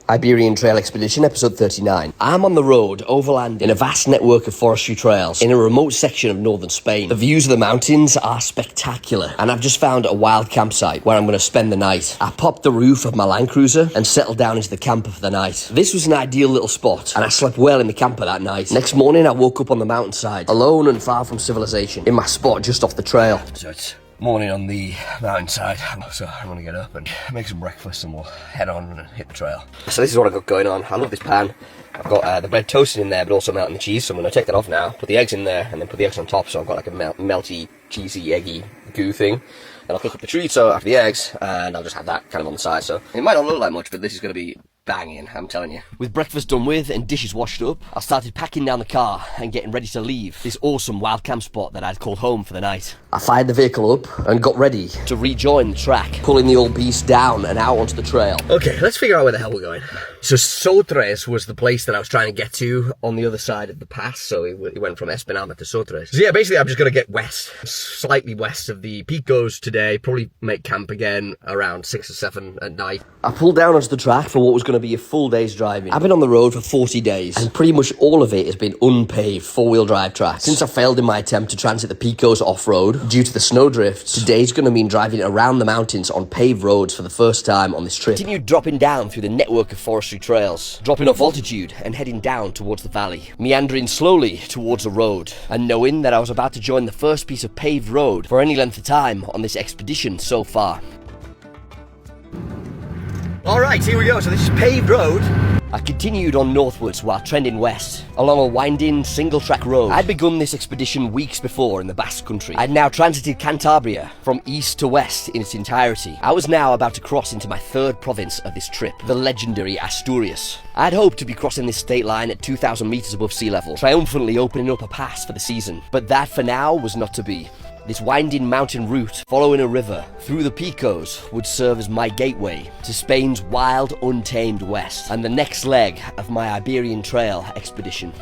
Iberian Trail Expedition, episode 39. I'm on the road, overland, in a vast network of forestry trails, in a remote section of northern Spain. The views of the mountains are spectacular, and I've just found a wild campsite where I'm going to spend the night. I popped the roof of my Land Cruiser and settled down into the camper for the night. This was an ideal little spot, and I slept well in the camper that night. Next morning, I woke up on the mountainside, alone and far from civilization, in my spot just off the trail. So it's morning on the mountainside, so I'm gonna get up and make some breakfast and we'll head on and hit the trail. So this is what I've got going on. I love this pan. I've got the bread toasted in there, but also melting the cheese, so I'm gonna take that off now, put the eggs in there, and then put the eggs on top, so I've got like a melty, cheesy, eggy goo thing. And I'll cook up the chorizo after the eggs, and I'll just have that kind of on the side. So it might not look like much, but this is gonna be banging, I'm telling you. With breakfast done with and dishes washed up, I started packing down the car and getting ready to leave this awesome wild camp spot that I'd called home for the night. I fired the vehicle up and got ready to rejoin the track, pulling the old beast down and out onto the trail. Okay, let's figure out where the hell we're going. So Sotres was the place that I was trying to get to on the other side of the pass, so it went from Espinama to Sotres. So yeah, basically I'm just gonna get west, slightly west of the Picos today, probably make camp again around 6 or 7 at night. I pulled down onto the track for what was gonna be a full day's driving. I've been on the road for 40 days, and pretty much all of it has been unpaved 4-wheel drive tracks. Since I failed in my attempt to transit the Picos off-road due to the snowdrifts, today's gonna mean driving around the mountains on paved roads for the first time on this trip. Continued dropping down through the network of forestry trails, dropping off altitude and heading down towards the valley, meandering slowly towards the road, and knowing that I was about to join the first piece of paved road for any length of time on this expedition so far. Alright, here we go, so this is paved road. I continued on northwards while trending west, along a winding, single-track road. I'd begun this expedition weeks before in the Basque Country. I'd now transited Cantabria from east to west in its entirety. I was now about to cross into my third province of this trip, the legendary Asturias. I'd hoped to be crossing this state line at 2,000 meters above sea level, triumphantly opening up a pass for the season. But that, for now, was not to be. This winding mountain route, following a river through the Picos, would serve as my gateway to Spain's wild, untamed west, and the next leg of my Iberian Trail expedition.